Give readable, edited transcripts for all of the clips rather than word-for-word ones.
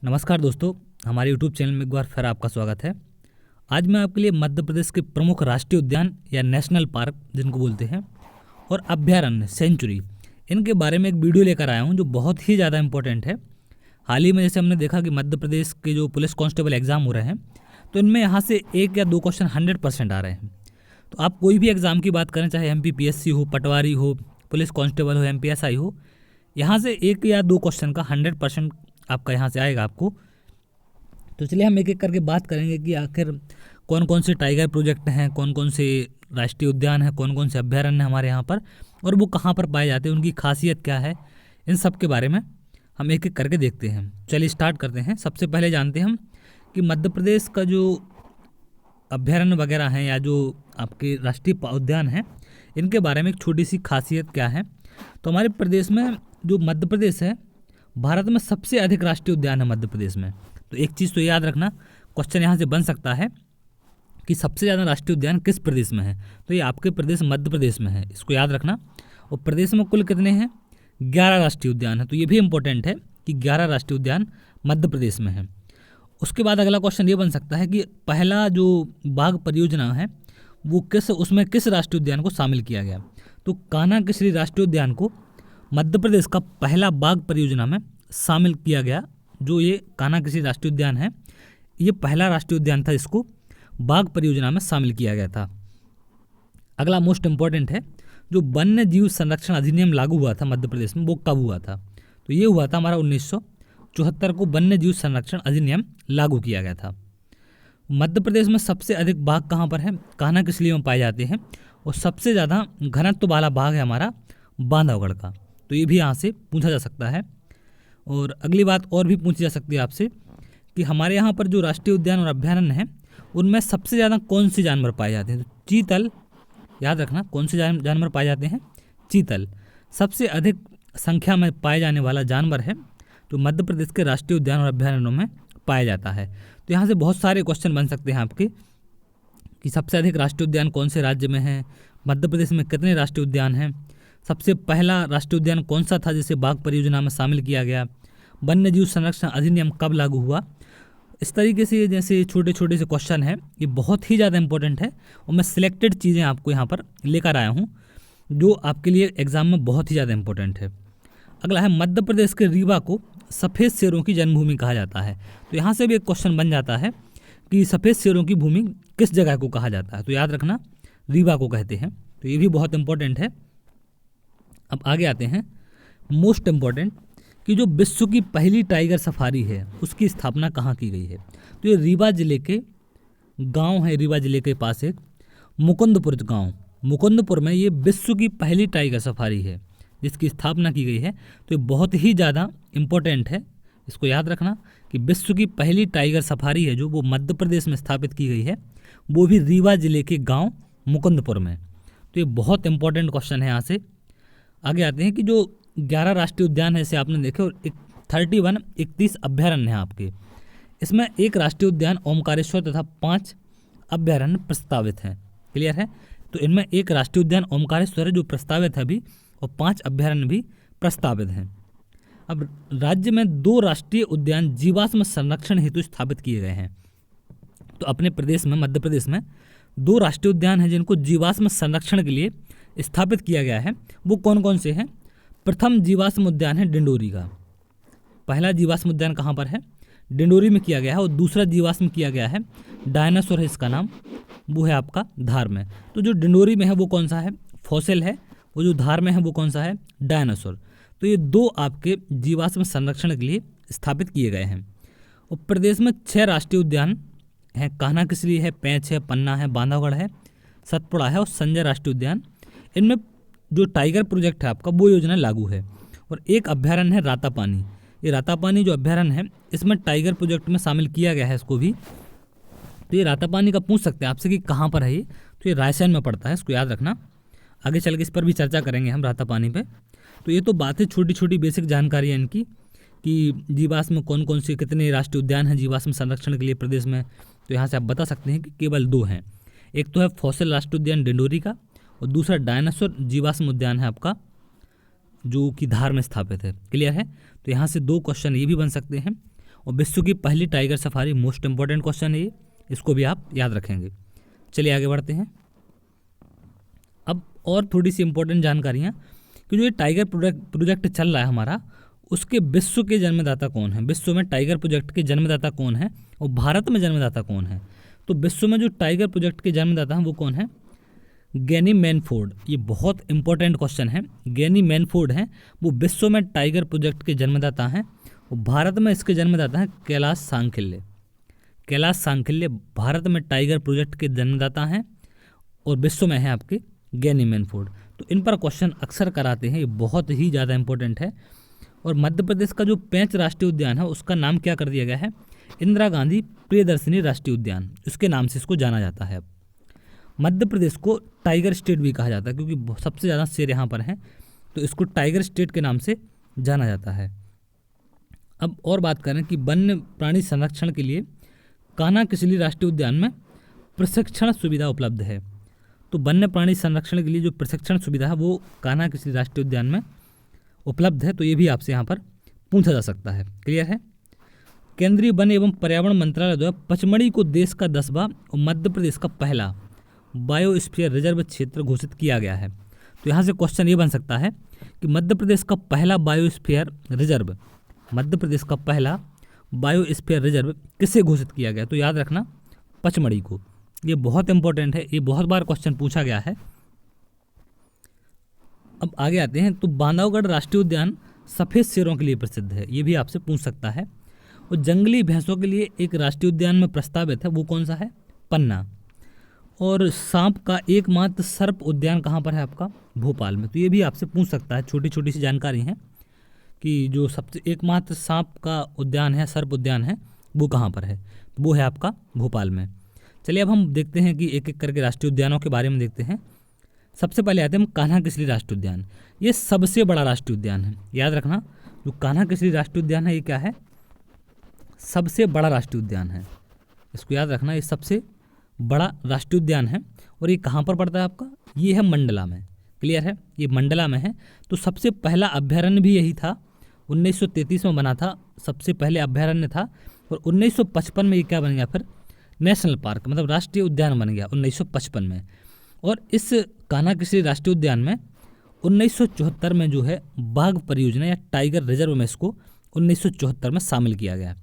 नमस्कार दोस्तों, हमारे YouTube चैनल में एक बार फिर आपका स्वागत है। आज मैं आपके लिए मध्य प्रदेश के प्रमुख राष्ट्रीय उद्यान या नेशनल पार्क जिनको बोलते हैं और अभ्यारण्य सेंचुरी, इनके बारे में एक वीडियो लेकर आया हूं जो बहुत ही ज़्यादा इम्पोर्टेंट है। हाल ही में जैसे हमने देखा कि मध्य प्रदेश के जो पुलिस कांस्टेबल एग्ज़ाम हो रहे हैं, तो इनमें यहाँ से 1 या 2 क्वेश्चन 100% आ रहे हैं। तो आप कोई भी एग्ज़ाम की बात करें, चाहे MPPSC हो, पटवारी हो, पुलिस कांस्टेबल हो, MPSI हो, यहाँ से 1 या 2 क्वेश्चन का 100% आपका यहाँ से आएगा आपको। तो चलिए हम एक एक करके बात करेंगे कि आखिर कौन कौन से टाइगर प्रोजेक्ट हैं, कौन कौन से राष्ट्रीय उद्यान हैं, कौन कौन से अभ्यारण्य हमारे यहाँ पर, और वो कहाँ पर पाए जाते हैं, उनकी खासियत क्या है, इन सब के बारे में हम एक एक करके देखते हैं। चलिए स्टार्ट करते हैं। सबसे पहले जानते हैं हम कि मध्य प्रदेश का जो अभ्यारण्य वगैरह हैं या जो आपके राष्ट्रीय उद्यान हैं, इनके बारे में एक छोटी सी खासियत क्या है। तो हमारे प्रदेश में जो मध्य प्रदेश है, भारत में सबसे अधिक राष्ट्रीय उद्यान है मध्य प्रदेश में। तो एक चीज़ तो याद रखना, क्वेश्चन यहाँ से बन सकता है कि सबसे ज़्यादा राष्ट्रीय उद्यान किस प्रदेश में है, तो ये आपके प्रदेश मध्य प्रदेश में है, इसको याद रखना। और प्रदेश में कुल कितने हैं? 11 राष्ट्रीय उद्यान है। तो ये भी इम्पोर्टेंट है कि 11 राष्ट्रीय उद्यान मध्य प्रदेश में है। उसके बाद अगला क्वेश्चन ये बन सकता है कि पहला जो बाघ परियोजना है वो उसमें किस राष्ट्रीय उद्यान को शामिल किया गया। तो कान्हा केसरी राष्ट्रीय उद्यान को मध्य प्रदेश का पहला बाघ परियोजना में शामिल किया गया। जो ये कान्हा केसरी राष्ट्रीय उद्यान है, ये पहला राष्ट्रीय उद्यान था, इसको बाघ परियोजना में शामिल किया गया था। अगला मोस्ट इम्पॉर्टेंट है, जो वन्य जीव संरक्षण अधिनियम लागू हुआ था मध्य प्रदेश में, वो कब हुआ था? तो ये हुआ था हमारा 1974 को वन्य जीव संरक्षण अधिनियम लागू किया गया था। मध्य प्रदेश में सबसे अधिक बाघ कहाँ पर है? कान्हा केसरी में पाए जाते हैं। और सबसे ज़्यादा घनत्व वाला बाघ है हमारा बांधवगढ़ का। तो ये भी यहाँ से पूछा जा सकता है। और अगली बात और भी पूछी जा सकती है आपसे कि हमारे यहाँ पर जो राष्ट्रीय उद्यान और अभ्यारण्य हैं, उनमें सबसे ज़्यादा कौन से जानवर पाए जाते हैं? तो चीतल, याद रखना, कौन से जानवर पाए जाते हैं? चीतल सबसे अधिक संख्या में पाए जाने वाला जानवर है जो मध्य प्रदेश के राष्ट्रीय उद्यान और अभ्यारण्यों में पाया जाता है। तो यहाँ से बहुत सारे क्वेश्चन बन सकते हैं आपके कि सबसे अधिक राष्ट्रीय उद्यान कौन से राज्य में है, मध्य प्रदेश में कितने राष्ट्रीय उद्यान हैं, सबसे पहला राष्ट्रीय उद्यान कौन सा था जिसे बाघ परियोजना में शामिल किया गया, वन्य जीव संरक्षण अधिनियम कब लागू हुआ। इस तरीके से जैसे छोटे छोटे से क्वेश्चन हैं, ये बहुत ही ज़्यादा इंपॉर्टेंट है और मैं सिलेक्टेड चीज़ें आपको यहाँ पर लेकर आया हूँ जो आपके लिए एग्जाम में बहुत ही ज़्यादा इंपॉर्टेंट है। अगला है, मध्य प्रदेश के रीवा को सफ़ेद शेरों की जन्मभूमि कहा जाता है। तो यहाँ से भी एक क्वेश्चन बन जाता है कि सफ़ेद शेरों की भूमि किस जगह को कहा जाता है। तो याद रखना, रीवा को कहते हैं। तो ये भी बहुत इंपॉर्टेंट है। अब आगे आते हैं, मोस्ट इम्पॉर्टेंट, कि जो विश्व की पहली टाइगर सफारी है उसकी स्थापना कहाँ की गई है। तो ये रीवा जिले के गांव है, रीवा जिले के पास एक मुकुंदपुर गांव, मुकुंदपुर में ये विश्व की पहली टाइगर सफारी है जिसकी स्थापना की गई है। तो ये बहुत ही ज़्यादा इम्पोर्टेंट है, इसको याद रखना कि विश्व की पहली टाइगर सफारी है जो वो मध्य प्रदेश में स्थापित की गई है, वो भी रीवा जिले के गांव मुकुंदपुर में। तो ये बहुत इंपॉर्टेंट क्वेश्चन है। यहाँ से आगे आते हैं कि जो 11 राष्ट्रीय उद्यान है, इसे आपने देखे, और 31 अभ्यारण्य हैं आपके। इसमें एक राष्ट्रीय उद्यान ओमकारेश्वर तथा 5 अभ्यारण्य प्रस्तावित हैं। क्लियर है? तो इनमें एक राष्ट्रीय उद्यान ओमकारेश्वर है जो प्रस्तावित है अभी, और 5 अभ्यारण्य भी प्रस्तावित हैं। अब राज्य में 2 राष्ट्रीय उद्यान जीवाश्म संरक्षण हेतु स्थापित किए गए हैं। तो अपने प्रदेश में, मध्य प्रदेश में 2 राष्ट्रीय उद्यान हैं जिनको जीवाश्म संरक्षण के लिए स्थापित किया गया है। वो कौन कौन से हैं? प्रथम जीवाश्म उद्यान है डिंडोरी का। पहला जीवाश्म उद्यान कहाँ पर है? डिंडोरी में किया गया है। और दूसरा जीवाश्म किया गया है, डायनासोर है इसका नाम, वो है आपका धार में। तो जो डिंडोरी में है वो कौन सा है? फॉसिल है। वो जो धार में है वो कौन सा है? डायनासोर। तो ये 2 आपके जीवाश्म संरक्षण के लिए स्थापित किए गए हैं। और प्रदेश में 6 राष्ट्रीय उद्यान हैं। कान्हा केसरी है, पेंच है, पन्ना है, बांधवगढ़ है, सतपुड़ा है और संजय राष्ट्रीय उद्यान। इनमें जो टाइगर प्रोजेक्ट है आपका, वो योजना लागू है। और एक अभ्यारण्य है रातापानी। ये रातापानी जो अभ्यारण्य है, इसमें टाइगर प्रोजेक्ट में शामिल किया गया है इसको भी। तो ये रातापानी का पूछ सकते हैं आपसे कि कहाँ पर है ये। तो ये रायसेन में पड़ता है, इसको याद रखना। आगे चल के इस पर भी चर्चा करेंगे हम, रातापानी पे। तो ये तो बातें छोटी छोटी बेसिक जानकारी है इनकी कि जीवाश्म में कौन कौन से कितने राष्ट्रीय उद्यान हैं जीवाश्म संरक्षण के लिए प्रदेश में। तो यहाँ से आप बता सकते हैं कि केवल 2 हैं। एक तो है फॉसिल राष्ट्रीय उद्यान डिंडोरी का, और दूसरा डायनासोर जीवाश्म उद्यान है आपका जो कि धार में स्थापित है। क्लियर है? तो यहाँ से 2 क्वेश्चन ये भी बन सकते हैं। और विश्व की पहली tiger safari, most important question है ये, इसको भी आप याद रखेंगे। चलिए आगे बढ़ते हैं। अब और थोड़ी सी इंपॉर्टेंट जानकारियाँ कि जो ये टाइगर प्रोजेक्ट चल रहा है हमारा, उसके विश्व के जन्मदाता कौन है, विश्व में टाइगर प्रोजेक्ट के जन्मदाता कौन है और भारत में जन्मदाता कौन है। तो विश्व में जो टाइगर प्रोजेक्ट के जन्मदाता हैं वो कौन है, गैनी मैनफोर्ड। ये बहुत इंपॉर्टेंट क्वेश्चन है। गैनी मैनफोर्ड हैं, वो विश्व में टाइगर प्रोजेक्ट के जन्मदाता हैं और भारत में इसके जन्मदाता हैं कैलाश सांखिल्य। कैलाश सांखिल्य भारत में टाइगर प्रोजेक्ट के जन्मदाता हैं और विश्व में है आपके गैनी मैनफोर्ड। तो इन पर क्वेश्चन अक्सर कराते हैं, ये बहुत ही ज़्यादा इंपॉर्टेंट है। और मध्य प्रदेश का जो पेंच राष्ट्रीय उद्यान है उसका नाम क्या कर दिया गया है, इंदिरा गांधी प्रियदर्शनी राष्ट्रीय उद्यान, इसके नाम से इसको जाना जाता है। मध्य प्रदेश को टाइगर स्टेट भी कहा जाता है क्योंकि सबसे ज़्यादा शेर यहाँ पर हैं, तो इसको टाइगर स्टेट के नाम से जाना जाता है। अब और बात करें कि वन्य प्राणी संरक्षण के लिए कान्हा किसली राष्ट्रीय उद्यान में प्रशिक्षण सुविधा उपलब्ध है। तो वन्य प्राणी संरक्षण के लिए जो प्रशिक्षण सुविधा है वो कान्हा किसली राष्ट्रीय उद्यान में उपलब्ध है। तो ये भी आपसे यहाँ पर पूछा जा सकता है। क्लियर है। केंद्रीय वन एवं पर्यावरण मंत्रालय द्वारा पचमढ़ी को देश का 10वां और मध्य प्रदेश का पहला बायोस्फीयर रिजर्व क्षेत्र घोषित किया गया है। तो यहाँ से क्वेश्चन ये बन सकता है कि मध्य प्रदेश का पहला बायोस्फीयर रिजर्व, मध्य प्रदेश का पहला बायोस्फीयर रिजर्व किसे घोषित किया गया। तो याद रखना पचमढ़ी को। ये बहुत इंपॉर्टेंट है, ये बहुत बार क्वेश्चन पूछा गया है। अब आगे आते हैं। तो बांधवगढ़ राष्ट्रीय उद्यान सफ़ेद शेरों के लिए प्रसिद्ध है, ये भी आपसे पूछ सकता है। और जंगली भैंसों के लिए एक राष्ट्रीय उद्यान में प्रस्तावित है, वो कौन सा है, पन्ना। और सांप का एकमात्र सर्प उद्यान कहाँ पर है आपका, भोपाल में। तो ये भी आपसे पूछ सकता है, छोटी छोटी सी जानकारी है कि जो सबसे एकमात्र सांप का उद्यान है, सर्प उद्यान है, वो कहाँ पर है, वो है आपका भोपाल में। चलिए अब हम देखते हैं कि एक एक करके राष्ट्रीय उद्यानों के बारे में देखते हैं। सबसे पहले आते हैं हम कान्हा किसली राष्ट्रीय उद्यान। ये सबसे बड़ा राष्ट्रीय उद्यान है, याद रखना। जो कान्हा किसली राष्ट्रीय उद्यान है ये क्या है, सबसे बड़ा राष्ट्रीय उद्यान है, इसको याद रखना। ये सबसे बड़ा राष्ट्रीय उद्यान है और ये कहाँ पर पड़ता है आपका, ये है मंडला में। क्लियर है, ये मंडला में है। तो सबसे पहला अभ्यारण्य भी यही था, 1933 में बना था, सबसे पहले अभ्यारण्य था। और 1955 में ये क्या बन गया, फिर नेशनल पार्क, मतलब राष्ट्रीय उद्यान बन गया 1955 में। और इस कान्हा किसली राष्ट्रीय उद्यान में 1974 में जो है बाघ परियोजना या टाइगर रिजर्व में इसको 1974 में शामिल किया गया।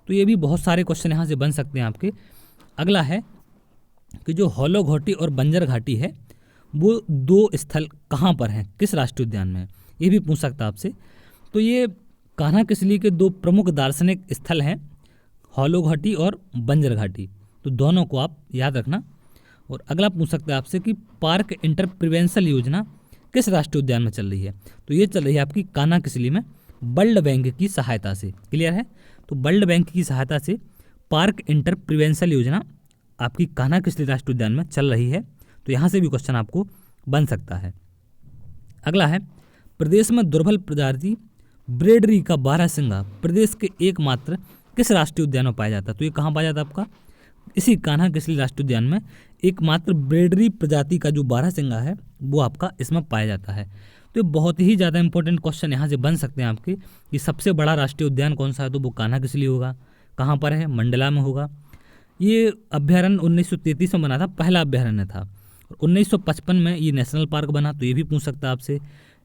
तो ये भी बहुत सारे क्वेश्चन यहाँ से बन सकते हैं आपके। अगला है कि जो हॉलो घाटी और बंजर घाटी है वो दो स्थल कहाँ पर हैं, किस राष्ट्रीय उद्यान में, ये भी पूछ सकता है आपसे। तो ये कान्हा किसली के दो प्रमुख दार्शनिक स्थल हैं, हॉलो घाटी और बंजर घाटी। तो दोनों को आप याद रखना। और अगला पूछ सकते हैं आपसे कि पार्क इंटर प्रिवेंशन योजना किस राष्ट्रीय उद्यान में चल रही है। तो ये चल रही है आपकी कान्हा किसली में वर्ल्ड बैंक की सहायता से। क्लियर है। तो वर्ल्ड बैंक की सहायता से पार्क इंटर प्रिवेंशन योजना आपकी कान्हा किसली राष्ट्रीय उद्यान में चल रही है। तो यहाँ से भी क्वेश्चन आपको बन सकता है। अगला है प्रदेश में दुर्लभ प्रजाति ब्रेडरी का बारहसिंगा प्रदेश के एकमात्र किस राष्ट्रीय उद्यान में पाया जाता है। तो ये कहाँ पाया जाता है आपका, इसी कान्हा किसली राष्ट्रीय उद्यान में एकमात्र ब्रेडरी प्रजाति का जो बारहसिंगा है वो आपका इसमें पाया जाता है। तो बहुत ही ज़्यादा इंपॉर्टेंट क्वेश्चन यहाँ से बन सकते हैं आपके कि सबसे बड़ा राष्ट्रीय उद्यान कौन सा है, तो वो कान्हा किसली होगा, कहाँ पर है, मंडला में होगा। ये अभ्यारण्य 1933 में बना था, पहला अभ्यारण्य था। और 1955 में ये नेशनल पार्क बना। तो ये भी पूछ सकता है आपसे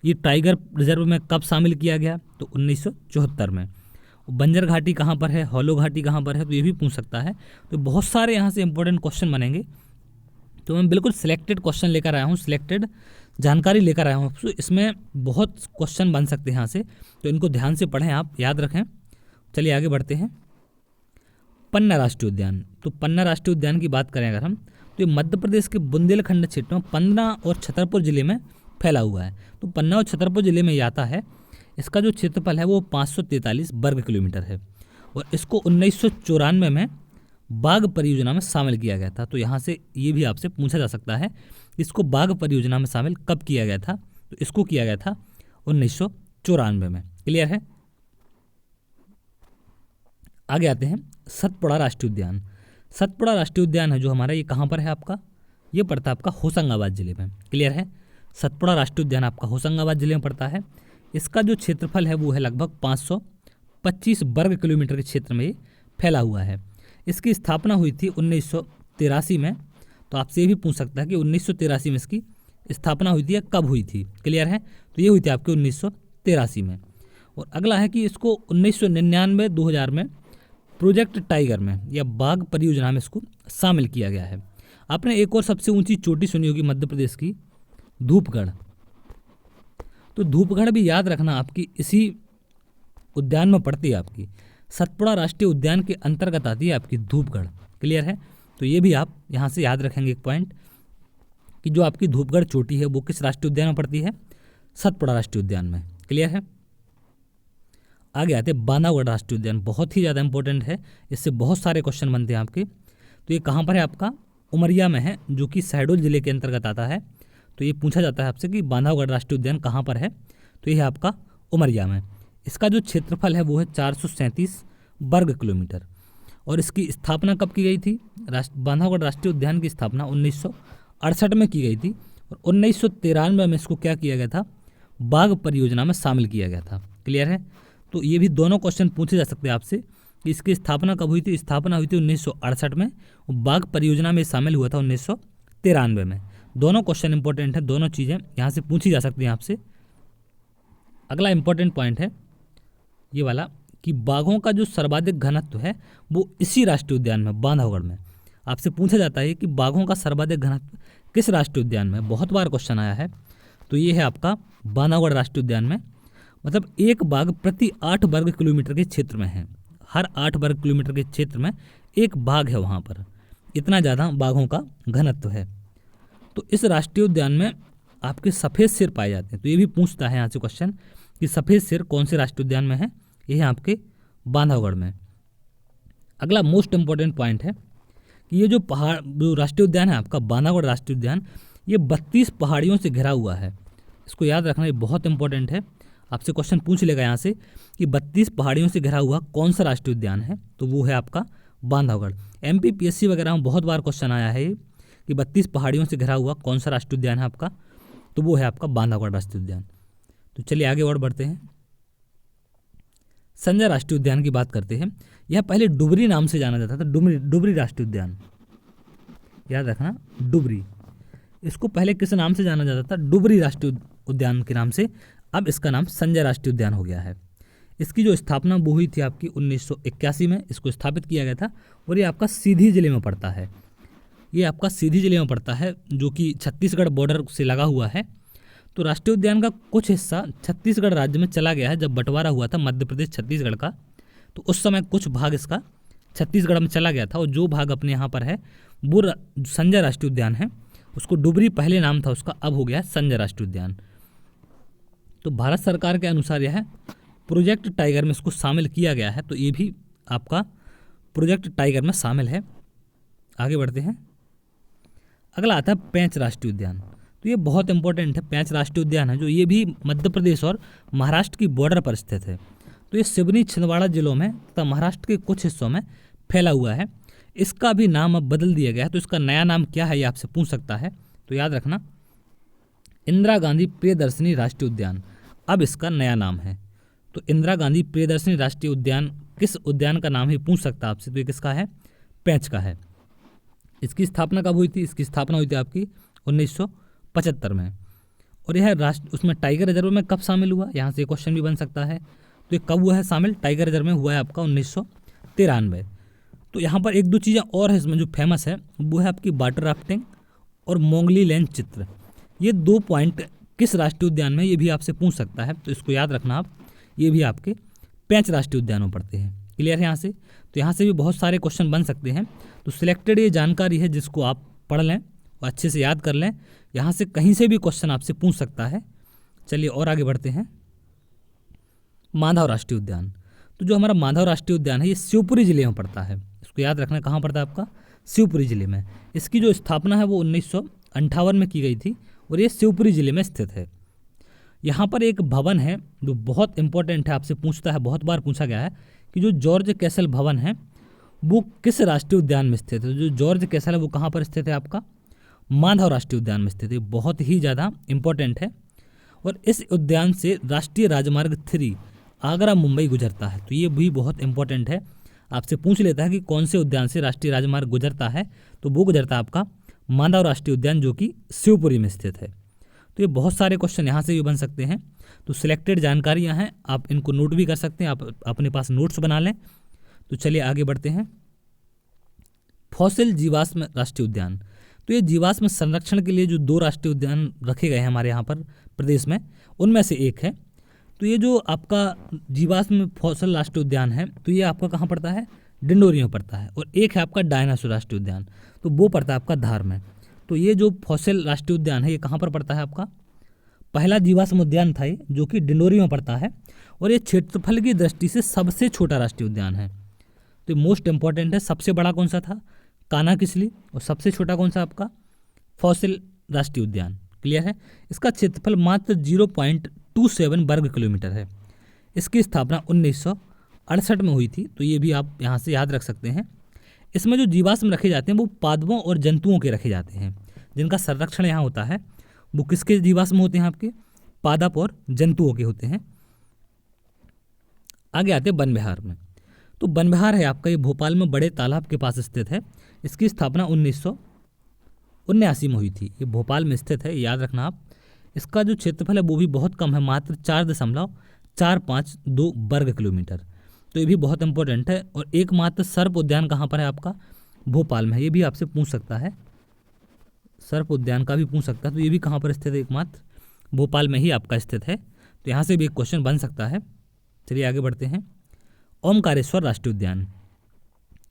ये टाइगर रिजर्व में कब शामिल किया गया, तो 1974 में। बंजर घाटी कहाँ पर है, हॉलो घाटी कहाँ पर है, तो ये भी पूछ सकता है। तो बहुत सारे यहाँ से इंपॉर्टेंट क्वेश्चन बनेंगे। तो मैं बिल्कुल सिलेक्टेड क्वेश्चन लेकर आया हूँ, सिलेक्टेड जानकारी लेकर आया हूँ। तो इसमें बहुत क्वेश्चन बन सकते हैं यहाँ से, तो इनको ध्यान से पढ़ें, आप याद रखें। चलिए आगे बढ़ते हैं। पन्ना राष्ट्रीय उद्यान। तो पन्ना राष्ट्रीय उद्यान की बात करें अगर हम, तो ये मध्य प्रदेश के बुंदेलखंड क्षेत्र में पन्ना और छतरपुर जिले में फैला हुआ है। तो पन्ना और छतरपुर जिले में ये आता है। इसका जो क्षेत्रफल है वो 543 वर्ग किलोमीटर है। और इसको 1994 में बाघ परियोजना में शामिल किया गया था। तो यहाँ से ये भी आपसे पूछा जा सकता है इसको बाघ परियोजना में शामिल कब किया गया था। तो इसको किया गया था 1994 में। क्लियर है। आगे आते हैं सतपुड़ा राष्ट्रीय उद्यान। सतपुड़ा राष्ट्रीय उद्यान है जो हमारा, ये कहाँ पर है आपका, ये पड़ता है आपका होशंगाबाद जिले में। क्लियर है। सतपुड़ा राष्ट्रीय उद्यान आपका होशंगाबाद जिले में पड़ता है। इसका जो क्षेत्रफल है वो है लगभग 25 वर्ग किलोमीटर के क्षेत्र में ये फैला हुआ है। इसकी स्थापना हुई थी 1983 में। तो आपसे ये भी पूछ सकता है कि 1983 में इसकी स्थापना हुई थी या कब हुई थी। क्लियर है? तो ये हुई थी आपके 1983 में। और अगला है कि इसको 1999-2000 में प्रोजेक्ट टाइगर में या बाघ परियोजना में इसको शामिल किया गया है। आपने एक और सबसे ऊंची चोटी सुनी होगी मध्य प्रदेश की, धूपगढ़। तो धूपगढ़ भी याद रखना आपकी इसी उद्यान में पड़ती है, आपकी सतपुड़ा राष्ट्रीय उद्यान के अंतर्गत आती है आपकी धूपगढ़। क्लियर है? तो ये भी आप यहाँ से याद रखेंगे एक पॉइंट कि जो आपकी धूपगढ़ चोटी है वो किस राष्ट्रीय उद्यान में पड़ती है? सतपुड़ा राष्ट्रीय उद्यान में। क्लियर है? आगे आते हैं बांधवगढ़ राष्ट्रीय उद्यान, बहुत ही ज़्यादा इंपॉर्टेंट है, इससे बहुत सारे क्वेश्चन बनते हैं आपके। तो ये कहाँ पर है? आपका उमरिया में है, जो कि शहडोल जिले के अंतर्गत आता है। तो ये पूछा जाता है आपसे कि बांधवगढ़ राष्ट्रीय उद्यान कहाँ पर है? तो ये है आपका उमरिया में। इसका जो क्षेत्रफल है वो है 437 वर्ग किलोमीटर। और इसकी स्थापना कब की गई थी? बांधवगढ़ राष्ट्रीय उद्यान की स्थापना 1968 में की गई थी। और 1993 में इसको क्या किया गया था? बाघ परियोजना में शामिल किया गया था। क्लियर है? तो ये भी दोनों क्वेश्चन पूछे जा सकते हैं आपसे कि इसकी स्थापना कब हुई थी? स्थापना हुई थी 1968 में, और बाघ परियोजना में शामिल हुआ था 1993 में। दोनों क्वेश्चन इंपॉर्टेंट है, दोनों चीज़ें यहाँ से पूछी जा सकती हैं आपसे। अगला इंपॉर्टेंट पॉइंट है ये वाला कि बाघों का जो सर्वाधिक घनत्व है वो इसी राष्ट्रीय उद्यान में, बांधवगढ़ में। आपसे पूछा जाता है कि बाघों का सर्वाधिक घनत्व किस राष्ट्रीय उद्यान में? बहुत बार क्वेश्चन आया है। तो ये है आपका बांधवगढ़ राष्ट्रीय उद्यान में। मतलब एक बाघ प्रति 8 वर्ग किलोमीटर के क्षेत्र में है। हर 8 वर्ग किलोमीटर के क्षेत्र में एक बाघ है वहाँ पर। इतना ज़्यादा बाघों का घनत्व है। तो इस राष्ट्रीय उद्यान में आपके सफ़ेद शेर पाए जाते हैं। तो ये भी पूछता है यहाँ से क्वेश्चन कि सफ़ेद शेर कौन से राष्ट्रीय उद्यान में है? ये है आपके बांधवगढ़ में। अगला मोस्ट इम्पॉर्टेंट पॉइंट है कि ये जो राष्ट्रीय उद्यान है आपका बांधवगढ़ राष्ट्रीय उद्यान, ये 32 पहाड़ियों से घिरा हुआ है। इसको याद रखना, ये बहुत इंपॉर्टेंट है। आपसे क्वेश्चन पूछ लेगा यहाँ से कि 32 पहाड़ियों से घिरा हुआ कौन सा राष्ट्रीय उद्यान है? तो वो है आपका बांधवगढ़। MPPSC वगैरह में बहुत बार क्वेश्चन आया है कि 32 पहाड़ियों से घिरा हुआ कौन सा राष्ट्रीय उद्यान है आपका? तो वो है आपका बांधवगढ़ राष्ट्रीय उद्यान। तो चलिए आगे और बढ़ते हैं। संजय राष्ट्रीय उद्यान की बात करते हैं। यह पहले डुबरी नाम से जाना जाता था, डुबरी राष्ट्रीय उद्यान। याद रखना, डुबरी। इसको पहले किस नाम से जाना जाता था? डुबरी राष्ट्रीय उद्यान के नाम से। अब इसका नाम संजय राष्ट्रीय उद्यान हो गया है। इसकी जो स्थापना वो हुई थी आपकी 1981 में, इसको स्थापित किया गया था। और ये आपका सीधी जिले में पड़ता है। ये आपका सीधी जिले में पड़ता है, जो कि छत्तीसगढ़ बॉर्डर से लगा हुआ है। तो राष्ट्रीय उद्यान का कुछ हिस्सा छत्तीसगढ़ राज्य में चला गया है। जब बंटवारा हुआ था मध्य प्रदेश छत्तीसगढ़ का, तो उस समय कुछ भाग इसका छत्तीसगढ़ में चला गया था। और जो भाग अपने यहाँ पर है वो संजय राष्ट्रीय उद्यान है। उसको डुबरी पहले नाम था उसका, अब हो गया संजय राष्ट्रीय उद्यान। तो भारत सरकार के अनुसार यह प्रोजेक्ट टाइगर में इसको शामिल किया गया है। तो ये भी आपका प्रोजेक्ट टाइगर में शामिल है। आगे बढ़ते हैं। अगला आता है पेंच राष्ट्रीय उद्यान। तो ये बहुत इंपॉर्टेंट है। पेंच राष्ट्रीय उद्यान है जो ये भी मध्य प्रदेश और महाराष्ट्र की बॉर्डर पर स्थित है। तो ये सिवनी छिंदवाड़ा जिलों में तथा महाराष्ट्र के कुछ हिस्सों में फैला हुआ है। इसका भी नाम अब बदल दिया गया है। तो इसका नया नाम क्या है ये आपसे पूछ सकता है। तो याद रखना, इंदिरा गांधी प्रियदर्शनी राष्ट्रीय उद्यान अब इसका नया नाम है। तो इंदिरा गांधी प्रियदर्शनी राष्ट्रीय उद्यान किस उद्यान का नाम ही पूछ सकता है आपसे। तो ये किसका है? पेंच का है। इसकी स्थापना कब हुई थी? इसकी स्थापना हुई थी आपकी 1975 में। और यह उसमें टाइगर रिजर्व में कब शामिल हुआ? यहाँ से क्वेश्चन भी बन सकता है। तो ये कब हुआ है शामिल? टाइगर रिजर्व में हुआ है आपका 1993। तो यहाँ पर एक दो चीज़ें और है इसमें जो फेमस है, वो है आपकी वाटर राफ्टिंग और मोंगली लैंड चित्र। ये 2 पॉइंट किस राष्ट्रीय उद्यान में, ये भी आपसे पूछ सकता है। तो इसको याद रखना आप, ये भी आपके पेंच राष्ट्रीय उद्यान में पड़ते हैं। क्लियर है यहाँ से? तो यहाँ से भी बहुत सारे क्वेश्चन बन सकते हैं। तो सिलेक्टेड ये जानकारी है जिसको आप पढ़ लें और अच्छे से याद कर लें। यहाँ से कहीं से भी क्वेश्चन आपसे पूछ सकता है। चलिए और आगे बढ़ते हैं। माधव राष्ट्रीय उद्यान। तो जो हमारा माधव राष्ट्रीय उद्यान है ये शिवपुरी जिले में पड़ता है। इसको याद रखना, कहाँ पड़ता है आपका? शिवपुरी जिले में। इसकी जो स्थापना है वो 1958 में की गई थी और ये शिवपुरी जिले में स्थित है। यहाँ पर एक भवन है जो बहुत इंपॉर्टेंट है, आपसे पूछता है, बहुत बार पूछा गया है कि जो जॉर्ज कैसल भवन है वो किस राष्ट्रीय उद्यान में स्थित है। जो जॉर्ज कैसल है वो कहाँ पर स्थित है आपका? माधव राष्ट्रीय उद्यान में स्थित है। बहुत ही ज़्यादा इंपॉर्टेंट है। और इस उद्यान से राष्ट्रीय राजमार्ग 3 आगरा मुंबई गुजरता है, तो ये भी बहुत इंपॉर्टेंट है। आपसे पूछ लेता है कि कौन से उद्यान से राष्ट्रीय राजमार्ग गुजरता है, तो वो गुजरता है आपका मानव राष्ट्रीय उद्यान, जो कि शिवपुरी में स्थित है। तो ये बहुत सारे क्वेश्चन यहाँ से भी बन सकते हैं। तो सिलेक्टेड जानकारियाँ हैं, आप इनको नोट भी कर सकते हैं, आप अपने पास नोट्स बना लें। तो चलिए आगे बढ़ते हैं। फॉसिल जीवाश्म राष्ट्रीय उद्यान, तो ये जीवाश्म संरक्षण के लिए जो 2 राष्ट्रीय उद्यान रखे गए हैं हमारे यहाँ पर प्रदेश में, उनमें से एक है। तो ये जो आपका जीवाश्म फॉसिल राष्ट्रीय उद्यान है, तो ये आपका कहाँ पड़ता है, डिंडोरी में पड़ता है। और एक है आपका डायनासोर राष्ट्रीय उद्यान, तो वो पड़ता है आपका धार में। तो ये जो फॉसिल राष्ट्रीय उद्यान है ये कहाँ पर पड़ता है आपका, पहला जीवाश्म उद्यान था ये, जो कि डिंडोरी में पड़ता है। और ये क्षेत्रफल की दृष्टि से सबसे छोटा राष्ट्रीय उद्यान है। तो मोस्ट इंपॉर्टेंट है। सबसे बड़ा कौन सा था, कान्हा किसली, और सबसे छोटा कौन सा आपका, फॉसिल राष्ट्रीय उद्यान। क्लियर है। इसका क्षेत्रफल मात्र 0.27 वर्ग किलोमीटर है। इसकी स्थापना 1968 में हुई थी, तो ये भी आप यहाँ से याद रख सकते हैं। इसमें जो जीवाश्म रखे जाते हैं वो पादपों और जंतुओं के रखे जाते हैं, जिनका संरक्षण यहाँ होता है। वो किसके जीवाश्म होते हैं, आपके पादप और जंतुओं के होते हैं। आगे आते हैं वन विहार में। तो वन विहार है आपका, ये भोपाल में बड़े तालाब के पास स्थित है। इसकी स्थापना 1979 में हुई थी। ये भोपाल में स्थित है, याद रखना आप। इसका जो क्षेत्रफल है वो भी बहुत कम है, मात्र 4.452 वर्ग किलोमीटर। तो ये भी बहुत इंपॉर्टेंट है। और एकमात्र सर्प उद्यान कहाँ पर है आपका, भोपाल में है। ये भी आपसे पूछ सकता है, सर्प उद्यान का भी पूछ सकता है। तो ये भी कहाँ पर स्थित है, एकमात्र भोपाल में ही आपका स्थित है। तो यहाँ से भी एक क्वेश्चन बन सकता है। चलिए आगे बढ़ते हैं। ओमकारेश्वर राष्ट्रीय उद्यान,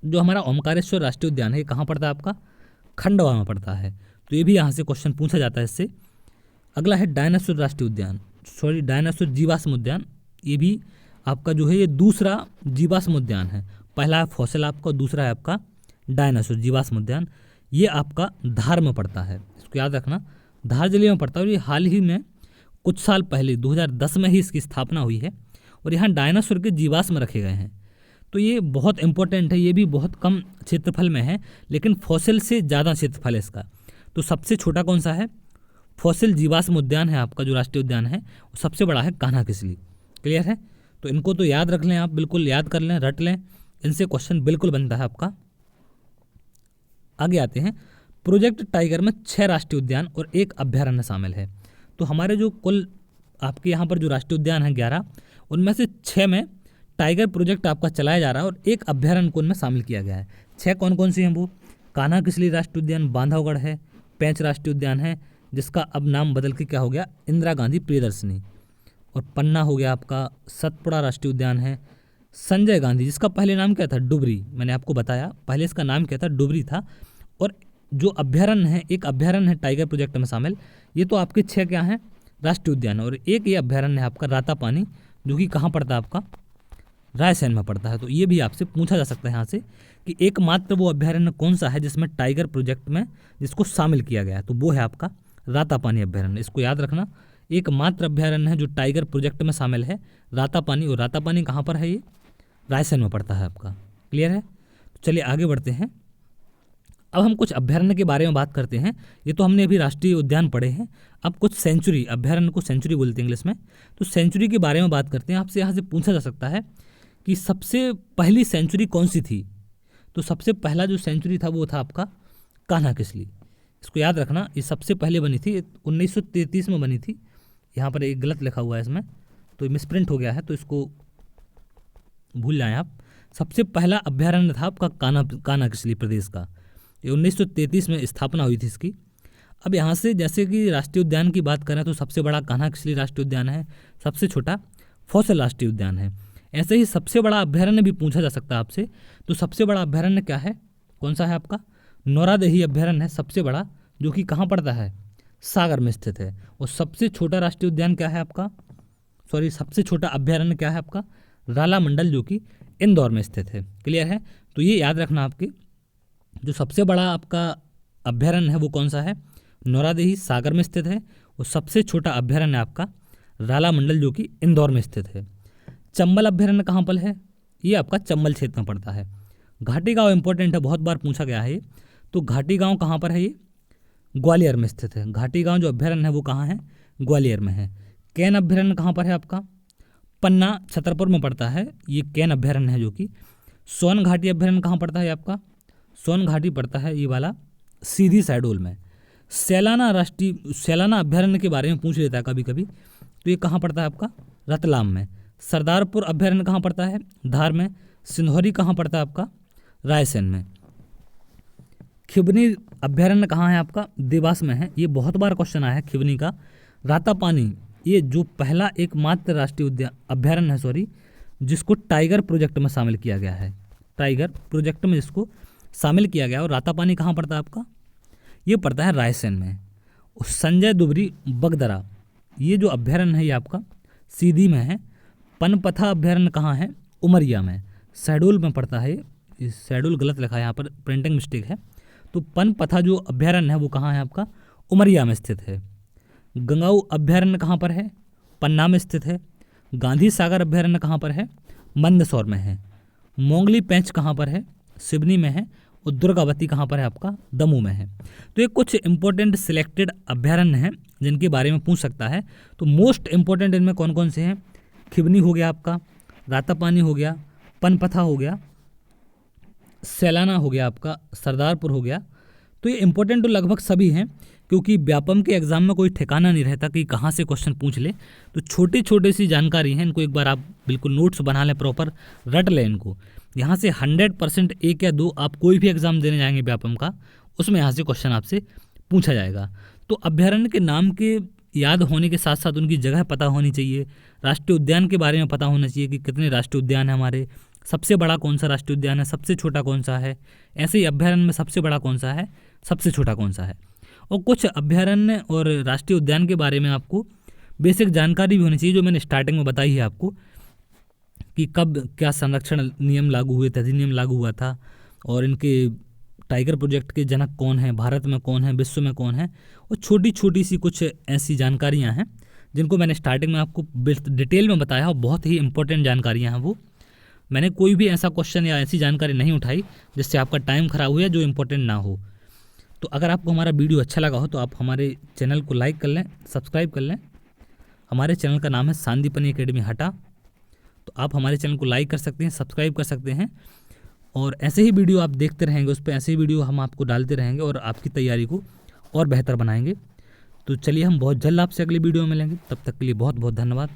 जो हमारा ओमकारेश्वर राष्ट्रीय उद्यान है ये कहाँ पड़ता है आपका, खंडवा में पड़ता है। तो ये भी यहाँ से क्वेश्चन पूछा जाता है इससे। अगला है डायनासोर राष्ट्रीय उद्यान, डायनासोर जीवाश्म उद्यान। ये भी आपका जो है ये दूसरा जीवाश्म उद्यान है। पहला है फॉसिल आपका, दूसरा है आपका डायनासोर जीवाश्म उद्यान। ये आपका धार में पड़ता है, इसको याद रखना, धार जिले में पड़ता है। और ये हाल ही में कुछ साल पहले 2010 में ही इसकी स्थापना हुई है। और यहाँ डायनासोर के जीवाश्म रखे गए हैं। तो ये बहुत इंपॉर्टेंट है। ये भी बहुत कम क्षेत्रफल में है, लेकिन फॉसिल से ज़्यादा क्षेत्रफल है इसका। तो सबसे छोटा कौन सा है, फॉसिल जीवाश्म उद्यान है आपका जो राष्ट्रीय उद्यान है। सबसे बड़ा है कान्हा किसली। क्लियर है। तो इनको तो याद रख लें आप, बिल्कुल याद कर लें, रट लें, इनसे क्वेश्चन बिल्कुल बनता है आपका। आगे आते हैं। प्रोजेक्ट टाइगर में 6 राष्ट्रीय उद्यान और 1 अभ्यारण्य शामिल है। तो हमारे जो कुल आपके यहाँ पर जो राष्ट्रीय उद्यान है 11, उनमें से 6 में टाइगर प्रोजेक्ट आपका चलाया जा रहा है और 1 अभ्यारण्य को उनमें शामिल किया गया है। 6 कौन कौन से हैं वो, कान्हा किसली राष्ट्रीय उद्यान, बांधवगढ़ है, पेंच राष्ट्रीय उद्यान है जिसका अब नाम बदल के क्या हो गया, इंदिरा गांधी प्रियदर्शनी, और पन्ना हो गया आपका, सतपुड़ा राष्ट्रीय उद्यान है, संजय गांधी जिसका पहले नाम क्या था, डुबरी, मैंने आपको बताया पहले इसका नाम क्या था, डुबरी था। और जो अभ्यारण्य है, एक अभ्यारण्य है टाइगर प्रोजेक्ट में शामिल। ये तो आपके 6 क्या हैं, राष्ट्रीय उद्यान है। और एक ये अभ्यारण्य है आपका रातापानी, जो कि कहाँ पड़ता है आपका, रायसेन में पड़ता है। तो ये भी आपसे पूछा जा सकता है यहाँ से कि एकमात्र वो अभ्यारण्य कौन सा है जिसमें टाइगर प्रोजेक्ट में जिसको शामिल किया गया है, तो वो है आपका रातापानी अभ्यारण्य। इसको याद रखना, एकमात्र अभ्यारण्य है जो टाइगर प्रोजेक्ट में शामिल है, रातापानी। और रातापानी कहाँ पर है, ये रायसेन में पड़ता है आपका। क्लियर है। तो चलिए आगे बढ़ते हैं। अब हम कुछ अभ्यारण्य के बारे में बात करते हैं। ये तो हमने अभी राष्ट्रीय उद्यान पढ़े हैं। अब कुछ सेंचुरी, अभ्यारण्य को सेंचुरी बोलते हैं इंग्लिश में, तो सेंचुरी के बारे में बात करते हैं। आपसे यहाँ से पूछा जा सकता है कि सबसे पहली सेंचुरी कौन सी थी। तो सबसे पहला जो सेंचुरी था वो था आपका कान्हा किसली। इसको याद रखना, ये सबसे पहले बनी थी, 1933 में बनी थी। यहाँ पर एक गलत लिखा हुआ है इसमें, तो मिसप्रिंट हो गया है, तो इसको भूल जाएं आप। सबसे पहला अभ्यारण्य था आपका कान्हा किसली प्रदेश का। ये 1933 में स्थापना हुई थी इसकी। अब यहाँ से जैसे कि राष्ट्रीय उद्यान की बात करें तो सबसे बड़ा कान्हा किसली राष्ट्रीय उद्यान है, सबसे छोटा फॉसिल राष्ट्रीय उद्यान है। ऐसे ही सबसे बड़ा अभ्यारण्य भी पूछा जा सकता है आपसे। तो सबसे बड़ा अभ्यारण्य क्या है, कौन सा है आपका, नौरादेही अभ्यारण्य है सबसे बड़ा, जो कि कहाँ पड़ता है, सागर में स्थित है। और सबसे छोटा राष्ट्रीय उद्यान क्या है आपका, सबसे छोटा अभ्यारण्य क्या है आपका, राला मंडल, जो कि इंदौर में स्थित है। क्लियर है। तो ये याद रखना आपके, जो सबसे बड़ा आपका अभ्यारण्य है वो कौन सा है, नौरादेही सागर में स्थित है। और सबसे छोटा अभ्यारण्य आपका राला मंडल, जो कि इंदौर में स्थित है। चंबल अभ्यारण्य कहाँ पर है, ये आपका चंबल क्षेत्र में पड़ता है। घाटी गांव इंपॉर्टेंट है, बहुत बार पूछा गया है। तो घाटी गांव कहाँ पर है, ये ग्वालियर में स्थित है। घाटी गांव जो अभ्यारण्य है वो कहाँ है, ग्वालियर में है। कैन अभ्यारण्य कहाँ पर है आपका, पन्ना छतरपुर में पड़ता है, ये कैन अभ्यारण्य है जो कि। सोन घाटी अभ्यारण्य कहाँ पड़ता है आपका? सोन घाटी पड़ता है ये वाला सीधी शहडोल में। सैलाना अभ्यारण्य के बारे में पूछ लेता है कभी कभी, तो ये कहाँ पड़ता है आपका? रतलाम में। सरदारपुर अभ्यारण्य कहाँ पड़ता है? धार में। सिंधौरी कहाँ पड़ता है आपका? रायसेन में। खिवनी अभ्यारण्य कहाँ है आपका? देवास में है। ये बहुत बार क्वेश्चन आया है खिवनी का। रातापानी, ये जो पहला एकमात्र राष्ट्रीय उद्यान अभ्यारण्य है जिसको टाइगर प्रोजेक्ट में शामिल किया गया है। टाइगर प्रोजेक्ट में जिसको शामिल किया गया। और रातापानी कहाँ पड़ता है आपका? ये पड़ता है रायसेन में। संजय दुबरी बगदरा, ये जो अभ्यारण्य है ये आपका सीधी में है। पनपथा अभ्यारण्य कहाँ है? उमरिया में। शहडोल में पड़ता है। शहडोल गलत लिखा है यहाँ पर, प्रिंटिंग मिस्टेक है। तो पनपथा जो अभ्यारण्य है वो कहाँ है आपका? उमरिया में स्थित है। गंगाऊ अभ्यारण्य कहाँ पर है? पन्ना में स्थित है। गांधी सागर अभ्यारण्य कहाँ पर है? मंदसौर में है। मोंगली पेंच कहाँ पर है? सिवनी में है। और दुर्गावती कहाँ पर है आपका? दमोह में है। तो ये कुछ इंपॉर्टेंट सिलेक्टेड अभ्यारण्य हैं जिनके बारे में पूछ सकता है। तो मोस्ट इंपॉर्टेंट इनमें कौन कौन से हैं? खिवनी हो गया आपका, रातापानी हो गया, पनपथा हो गया, सैलाना हो गया आपका, सरदारपुर हो गया। तो ये इंपॉर्टेंट तो लगभग सभी हैं, क्योंकि व्यापम के एग्जाम में कोई ठिकाना नहीं रहता कि कहाँ से क्वेश्चन पूछ ले। तो छोटी छोटी सी जानकारी है, इनको एक बार आप बिल्कुल नोट्स बना लें, प्रॉपर रट लें इनको। यहाँ से 100% 1 या 2 आप कोई भी एग्जाम देने जाएंगे व्यापम का, उसमें यहाँ से क्वेश्चन आपसे पूछा जाएगा। तो अभ्यारण्य के नाम के याद होने के साथ साथ उनकी जगह पता होनी चाहिए। राष्ट्रीय उद्यान के बारे में पता होना चाहिए कि कितने राष्ट्रीय उद्यान हैं हमारे, सबसे बड़ा कौन सा राष्ट्रीय उद्यान है, सबसे छोटा कौन सा है, ऐसे ही अभ्यारण्य में सबसे बड़ा कौन सा है, सबसे छोटा कौन सा है। और कुछ अभ्यारण्य और राष्ट्रीय उद्यान के बारे में आपको बेसिक जानकारी भी होनी चाहिए, जो मैंने स्टार्टिंग में बताई है आपको, कि कब क्या संरक्षण नियम लागू हुए थे, अधिनियम लागू हुआ था, और इनके टाइगर प्रोजेक्ट के जनक कौन हैं, भारत में कौन है, विश्व में कौन है। और छोटी छोटी सी कुछ ऐसी जानकारियां हैं जिनको मैंने स्टार्टिंग में आपको डिटेल में बताया, और बहुत ही इंपॉर्टेंट जानकारियां हैं वो। मैंने कोई भी ऐसा क्वेश्चन या ऐसी जानकारी नहीं उठाई जिससे आपका टाइम खराब हो या जो इंपॉर्टेंट ना हो। तो अगर आपको हमारा वीडियो अच्छा लगा हो तो आप हमारे चैनल को लाइक कर लें, सब्सक्राइब कर लें। हमारे चैनल का नाम है सांदीपनि अकेडमी हटा। तो आप हमारे चैनल को लाइक कर सकते हैं, सब्सक्राइब कर सकते हैं, और ऐसे ही वीडियो आप देखते रहेंगे, उस पर ऐसे ही वीडियो हम आपको डालते रहेंगे और आपकी तैयारी को और बेहतर बनाएंगे। तो चलिए हम बहुत जल्द आपसे अगली वीडियो में मिलेंगे, तब तक के लिए बहुत बहुत धन्यवाद।